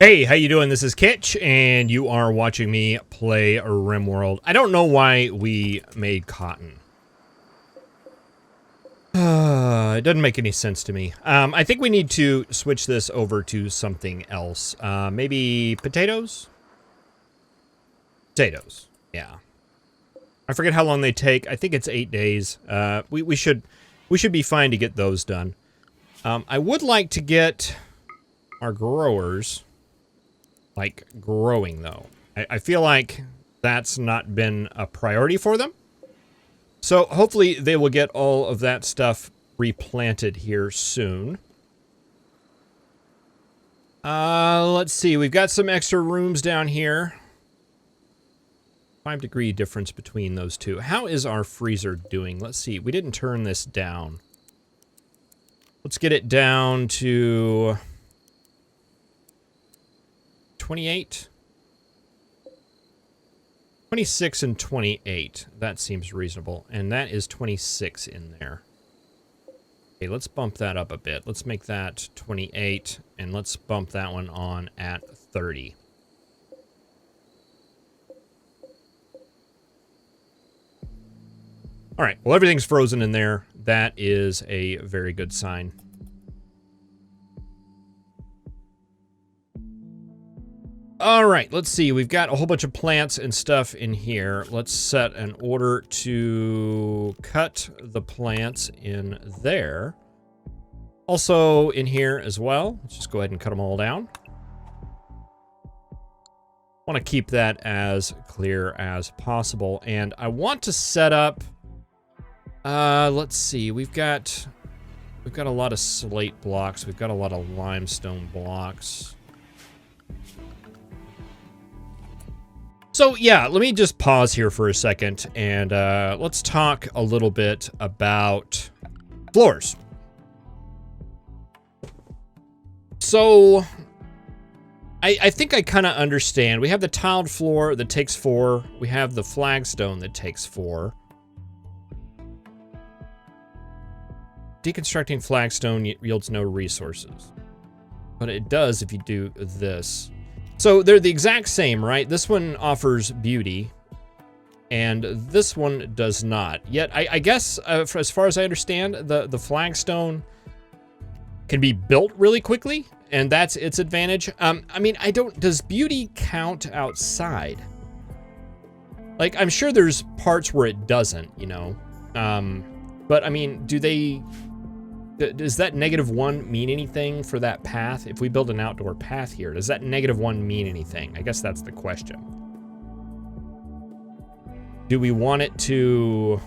Hey, how you doing? This is Kitch, and you are watching me play Rimworld. I don't know why we made cotton. It doesn't make any sense to me. I think we need to switch this over to something else. Maybe potatoes? Potatoes, yeah. I forget how long they take. I think it's 8 days. We should be fine to get those done. I would like to get our growers like growing though. I feel like that's not been a priority for them. So hopefully they will get all of that stuff replanted here soon. Let's see, we've got some extra rooms down here. 5-degree difference between those two. How is our freezer doing? Let's see, we didn't turn this down. Let's get it down to 28, 26 and 28. That seems reasonable. And that is 26 in there. Okay, let's bump that up a bit. Let's make that 28, and let's bump that one on at 30. All right, well, everything's frozen in there. That is a very good sign. All right, let's see. We've got a whole bunch of plants and stuff in here. Let's set an order to cut the plants in there. Also in here as well. Let's just go ahead and cut them all down. Want to keep that as clear as possible. And I want to set up, let's see. We've got a lot of slate blocks. We've got a lot of limestone blocks. So yeah, let me just pause here for a second and let's talk a little bit about floors. So I think I kind of understand. We have the tiled floor that takes 4. We have the flagstone that takes 4. Deconstructing flagstone yields no resources, but it does if you do this. So they're the exact same, right? This one offers beauty, and this one does not. Yet, I guess, as far as I understand, the flagstone can be built really quickly, and that's its advantage. I mean, does beauty count outside? Like, I'm sure there's parts where it doesn't, you know? But, I mean, does that -1 mean anything for that path? If we build an outdoor path here, does that -1 mean anything? I guess that's the question. Do we want it to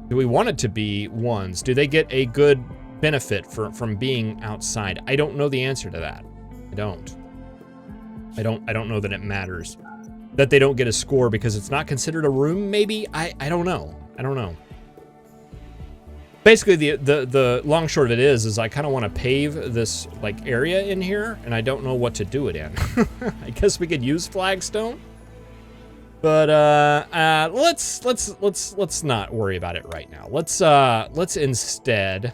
be 1s? Do they get a good benefit from being outside? I don't know the answer to that. I don't know that it matters. That they don't get a score because it's not considered a room, maybe? I don't know. I don't know. Basically, the long short of it is I kind of want to pave this like area in here, and I don't know what to do it in. I guess we could use flagstone, but let's not worry about it right now. Let's instead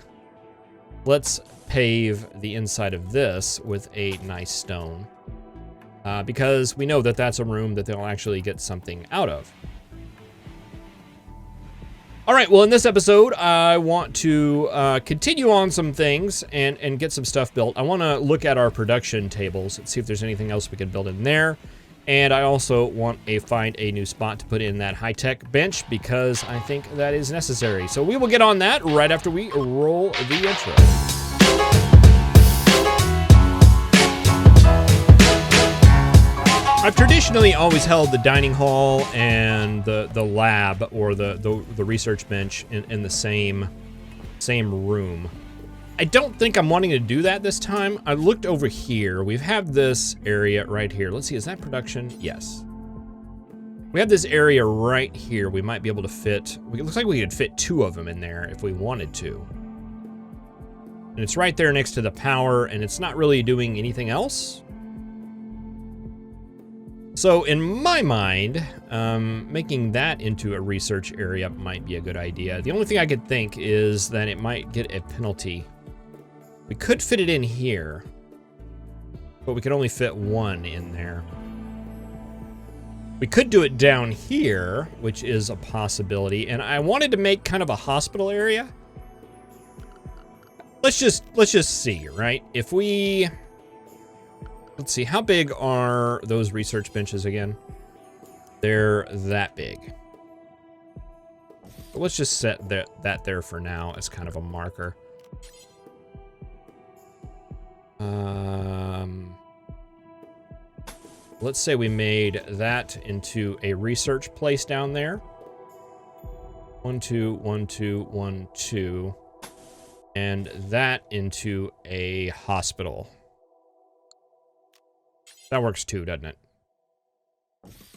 pave the inside of this with a nice stone, because we know that that's a room that they'll actually get something out of. All right, well, in this episode, I want to continue on some things and get some stuff built. I want to look at our production tables and see if there's anything else we can build in there. And I also want to find a new spot to put in that high-tech bench because I think that is necessary. So we will get on that right after we roll the intro. I've traditionally always held the dining hall and the lab or the research bench in the same room. I don't think I'm wanting to do that this time. I looked over here. We have this area right here. Let's see, is that production? Yes. We have this area right here. We might be able to fit, it looks like we could fit 2 of them in there if we wanted to. And it's right there next to the power, and it's not really doing anything else. So in my mind, making that into a research area might be a good idea. The only thing I could think is that it might get a penalty. We could fit it in here. but we can only fit one in there. We could do it down here, which is a possibility, and I wanted to make kind of a hospital area. Let's just see, right? If we, let's see, how big are those research benches again? They're that big. But let's just set that there for now as kind of a marker. Let's say we made that into a research place down there. 1, 2, 1, 2, 1, 2. And that into a hospital. That works too, doesn't it?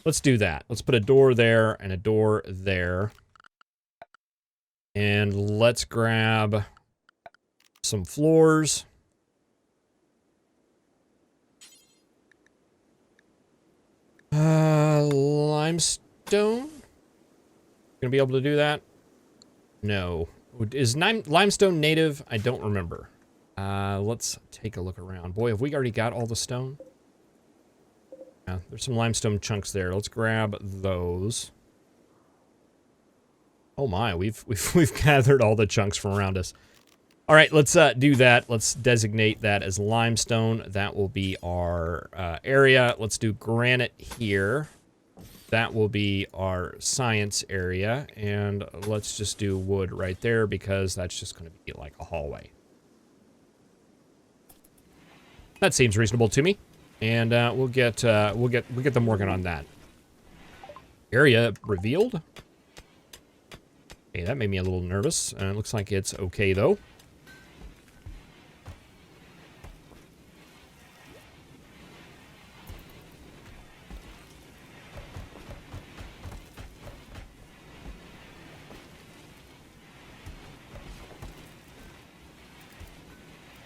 Let's do that. Let's put a door there and a door there. And let's grab some floors. Limestone? Gonna be able to do that? No. Is limestone native? I don't remember. Let's take a look around. Boy, have we already got all the stone? Yeah, there's some limestone chunks there. Let's grab those. Oh my, we've gathered all the chunks from around us. All right, let's do that. Let's designate that as limestone. That will be our area. Let's do granite here. That will be our science area. And let's just do wood right there because that's just going to be like a hallway. That seems reasonable to me. And we'll get them working on that. Area revealed. Okay, that made me a little nervous. It looks like it's okay though.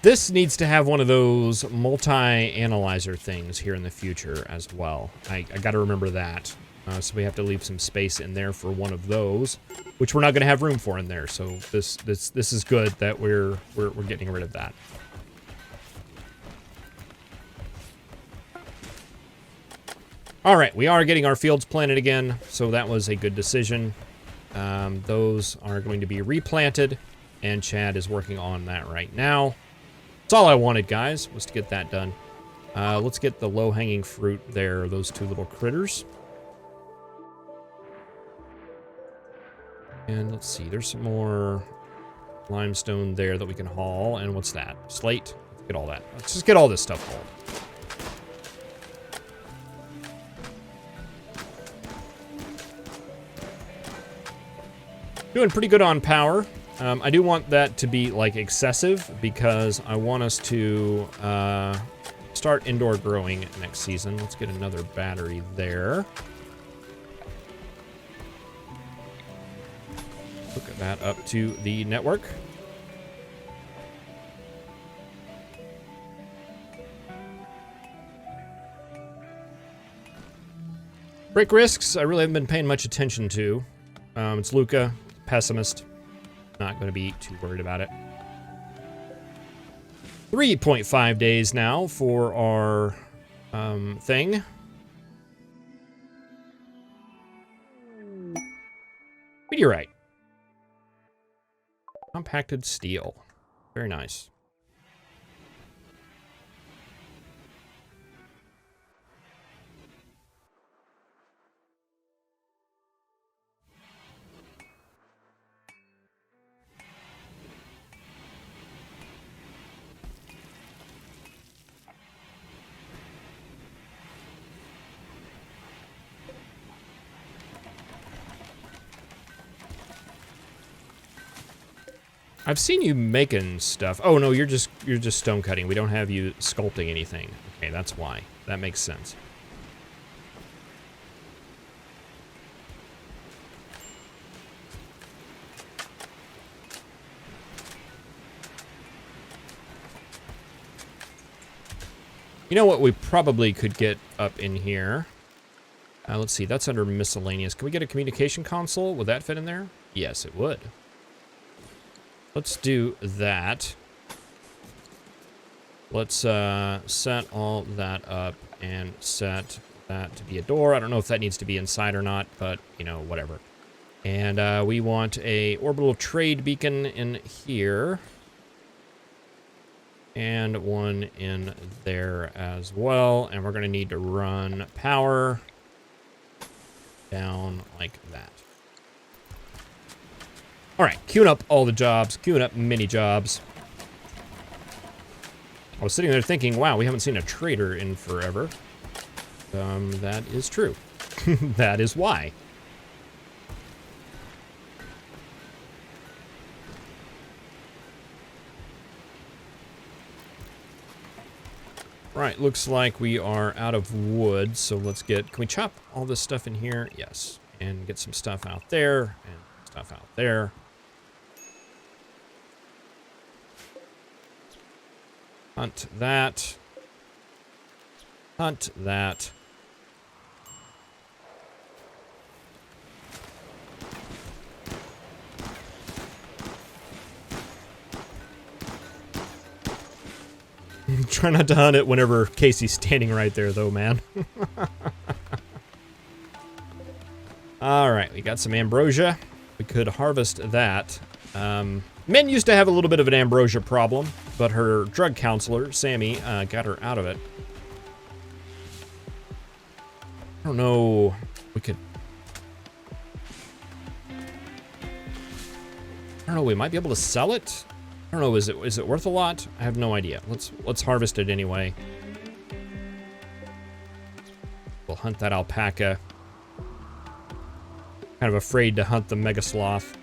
This needs to have one of those multi-analyzer things here in the future as well. I got to remember that. So we have to leave some space in there for one of those, which we're not going to have room for in there. So this is good that we're getting rid of that. All right, we are getting our fields planted again, so that was a good decision. Those are going to be replanted, and Chad is working on that right now. That's all I wanted, guys, was to get that done. Let's get the low-hanging fruit there, those two little critters. And let's see, there's some more limestone there that we can haul. And what's that? Slate? Let's get all that. Let's just get all this stuff hauled. Doing pretty good on power. I do want that to be, like, excessive because I want us to start indoor growing next season. Let's get another battery there. Hook that up to the network. Break risks, I really haven't been paying much attention to. It's Luca, pessimist. Not going to be too worried about it. 3.5 days now for our thing. Meteorite. Compacted steel. Very nice. I've seen you making stuff. Oh no, you're just stone cutting. We don't have you sculpting anything. Okay, that's why. That makes sense. You know what we probably could get up in here? Let's see, that's under miscellaneous. Can we get a communication console? Would that fit in there? Yes, it would. Let's do that. Let's set all that up and set that to be a door. I don't know if that needs to be inside or not, but, you know, whatever. And we want a orbital trade beacon in here. And one in there as well. And we're going to need to run power down like that. All right, queuing up all the jobs, queuing up mini jobs. I was sitting there thinking, wow, we haven't seen a trader in forever. That is true. That is why. Right, looks like we are out of wood, so let's get... Can we chop all this stuff in here? Yes. And get some stuff out there, and stuff out there. Hunt that. Hunt that. Try not to hunt it whenever Casey's standing right there, though, man. All right, we got some ambrosia. We could harvest that. Min used to have a little bit of an ambrosia problem, but her drug counselor, Sammy, got her out of it. I don't know. We could... I don't know, we might be able to sell it? I don't know, is it worth a lot? I have no idea. Let's harvest it anyway. We'll hunt that alpaca. Kind of afraid to hunt the mega sloth.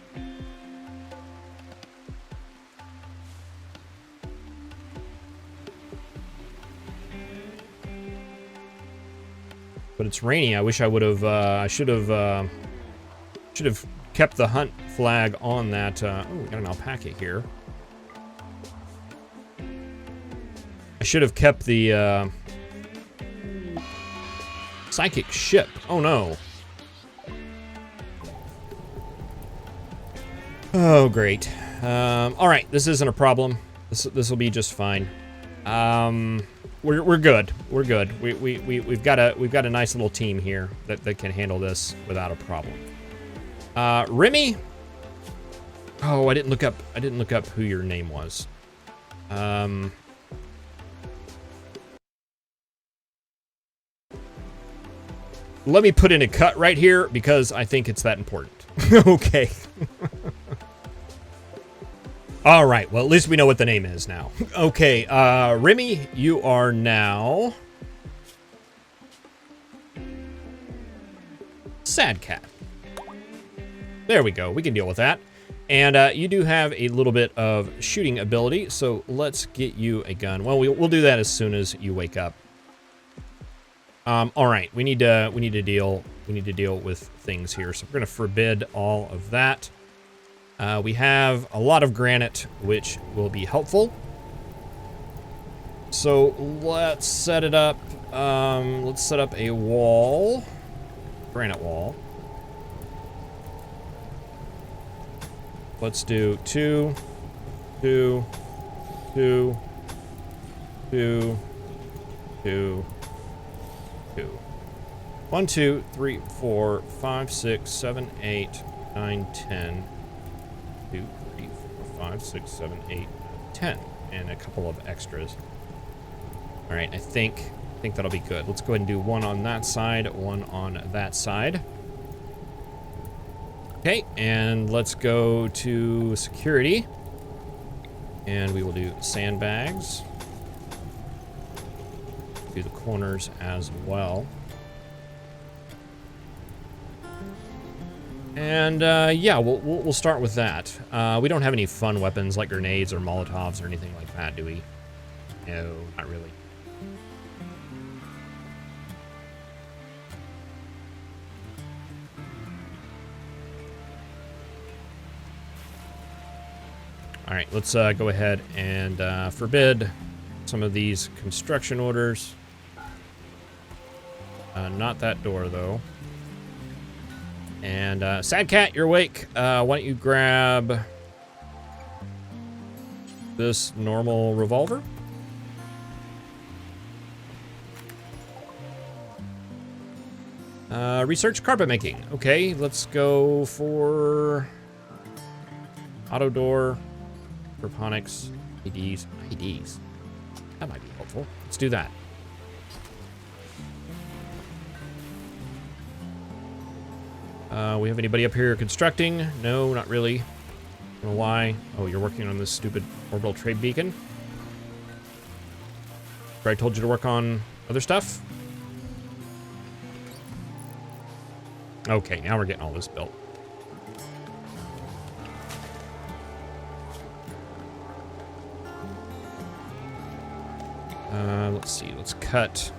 But it's rainy. I wish I would have. I should have kept the hunt flag on that. Oh, we got an alpaca here. I should have kept the psychic ship. Oh no. Oh great. All right, this isn't a problem. This will be just fine. We're good. We're good. We've got a nice little team here that can handle this without a problem. Remy. Oh, I didn't look up who your name was. Let me put in a cut right here because I think it's that important. Okay. All right. Well, at least we know what the name is now. Okay. Remy, you are now Sad Cat. There we go. We can deal with that. And you do have a little bit of shooting ability, so let's get you a gun. Well, we'll do that as soon as you wake up. All right, we need to deal with things here. So we're gonna forbid all of that. We have a lot of granite, which will be helpful. So let's set it up. Let's set up a wall, granite wall. Let's do 2, 2, 2, 2, 2. 1, 2, 3, 4, 5, 6, 7, 8, 9, 10. 2, 3, 4, 5, 6, 7, 8, 10. And a couple of extras. All right, I think that'll be good. Let's go ahead and do one on that side, one on that side. Okay, and let's go to security. And we will do sandbags. Do the corners as well. And yeah, we'll start with that. We don't have any fun weapons like grenades or Molotovs or anything like that, do we? No, not really. All right, let's go ahead and forbid some of these construction orders. Not that door, though. And Sad Cat, you're awake. Why don't you grab this normal revolver? Research carpet making. Okay, let's go for auto door, hydroponics, IDs. That might be helpful. Let's do that. We have anybody up here constructing? No, not really. I don't know why. Oh, you're working on this stupid orbital trade beacon? I told you to work on other stuff? Okay, now we're getting all this built. Let's see, let's cut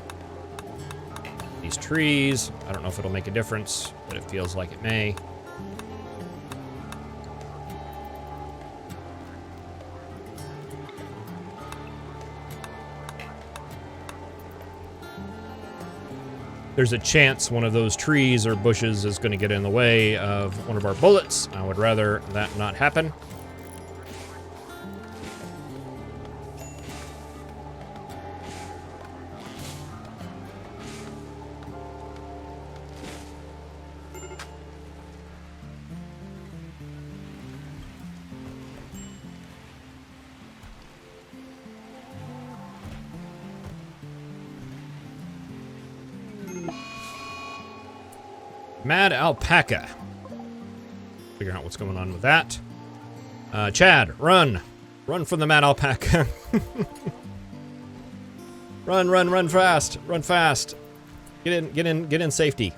these trees. I don't know if it'll make a difference, but it feels like it may. There's a chance one of those trees or bushes is going to get in the way of one of our bullets. I would rather that not happen. Mad alpaca. Figure out what's going on with that. Chad, run. Run from the mad alpaca. Run fast. Run fast. Get in safety.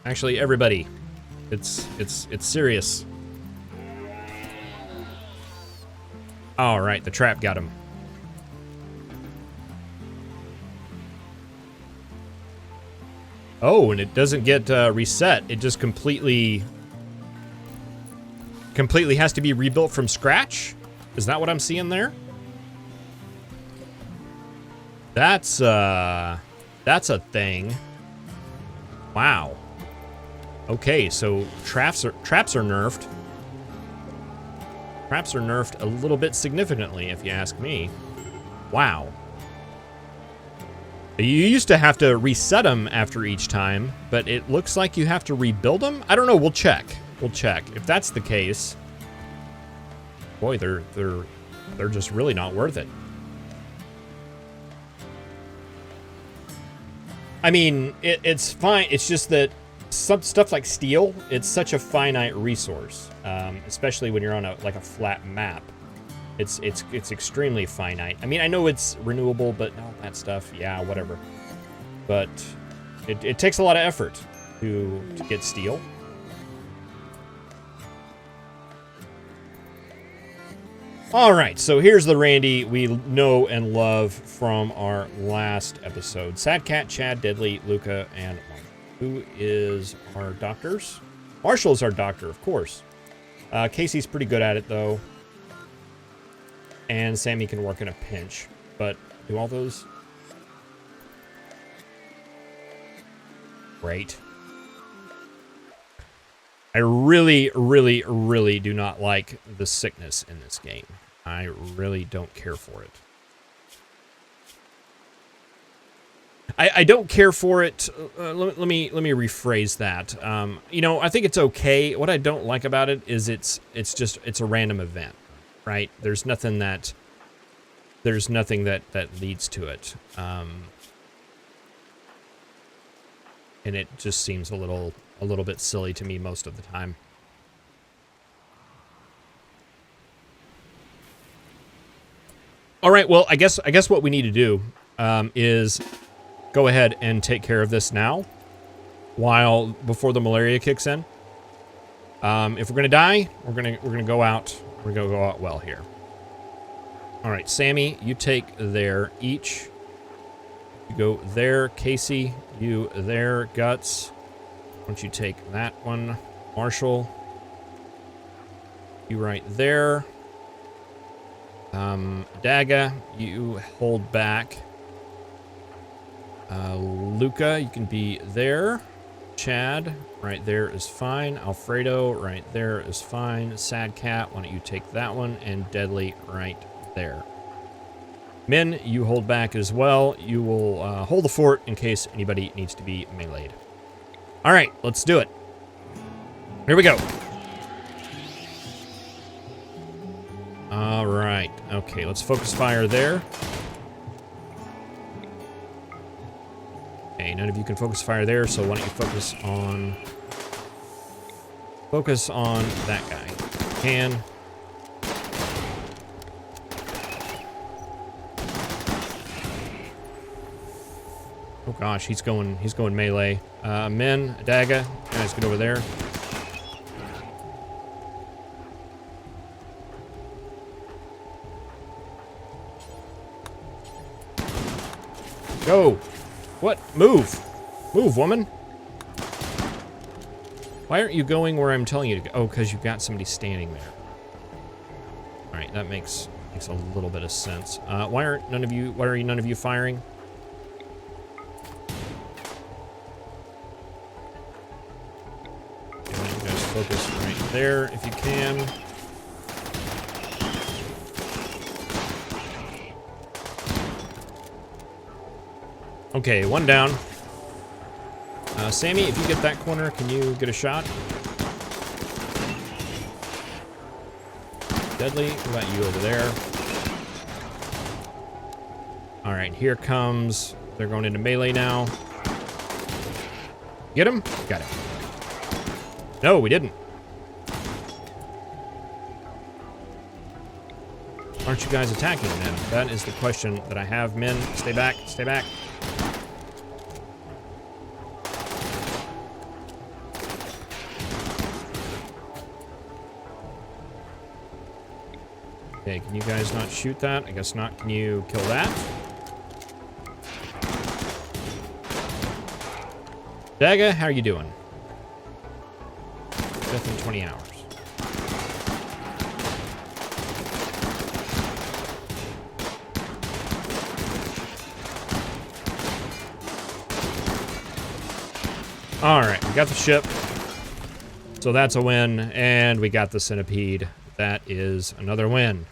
Actually, everybody. It's serious. All right, the trap got him. Oh, and it doesn't get reset. It just completely has to be rebuilt from scratch? Is that what I'm seeing there? That's a thing. Wow. Okay, so traps are nerfed. Traps are nerfed a little bit significantly, if you ask me. Wow. You used to have to reset them after each time, but it looks like you have to rebuild them? I don't know, we'll check. We'll check. If that's the case, boy, they're just really not worth it. I mean, it's fine. It's just that some stuff like steel, it's such a finite resource, especially when you're on a flat map. It's extremely finite. I mean, I know it's renewable, but all that stuff, yeah, whatever. But it takes a lot of effort to get steel. All right, so here's the Randy we know and love from our last episode. Sad Cat, Chad, Deadly, Luca, and Marshall. Who is our doctors? Marshall is our doctor, of course. Casey's pretty good at it, though. And Sammy can work in a pinch. But do all those? Great. I really, really, really do not like the sickness in this game. I really don't care for it. I don't care for it. Let me rephrase that. You know, I think it's okay. What I don't like about it is it's a random event, right? There's nothing that leads to it. And it just seems a little bit silly to me most of the time. All right, well, I guess what we need to do is go ahead and take care of this now, before the malaria kicks in. If we're gonna die, we're gonna go out. We're gonna go out well here. All right, Sammy, you take there each. You go there, Casey. You there, Guts. Why don't you take that one, Marshall? You right there. Daga, you hold back. Luca, you can be there. Chad, right there is fine. Alfredo, right there is fine. Sad Cat, why don't you take that one? And Deadly, right there. Men, you hold back as well. You will hold the fort in case anybody needs to be meleeed. All right, let's do it. Here we go. All right. Okay, let's focus fire there. Okay, none of you can focus fire there, so why don't you focus on that guy. Can. Oh gosh, he's going melee. Men, Daga, guys, get over there. Go. What? Move. Move, woman. Why aren't you going where I'm telling you to go? Oh, because you've got somebody standing there. All right, that makes a little bit of sense. Why are none of you firing? Okay, why don't you guys focus right there if you can. Okay, one down. Sammy, if you get that corner, can you get a shot? Deadly, what about you over there? All right, here comes. They're going into melee now. Get him? Got him. No, we didn't. Aren't you guys attacking then? That is the question that I have. Men, stay back, stay back. Okay, can you guys not shoot that? I guess not. Can you kill that? Daga, how are you doing? Death in 20 hours. All right, we got the ship. So that's a win, and we got the centipede. That is another win.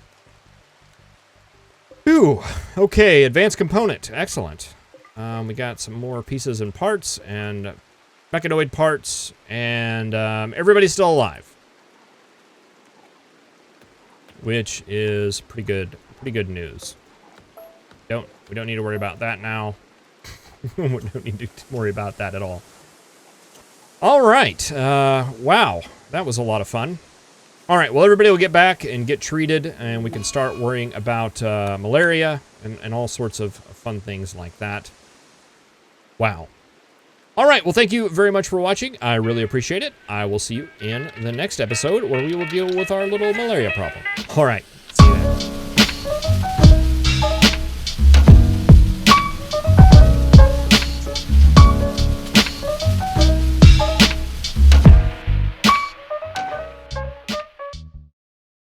Ooh, okay, advanced component, excellent. We got some more pieces and parts, and mechanoid parts, and everybody's still alive. Which is pretty good news. We don't need to worry about that now. We don't need to worry about that at all. All right, wow, that was a lot of fun. All right, well, everybody will get back and get treated, and we can start worrying about malaria and all sorts of fun things like that. Wow. All right, well, thank you very much for watching. I really appreciate it. I will see you in the next episode where we will deal with our little malaria problem. All right, see you then.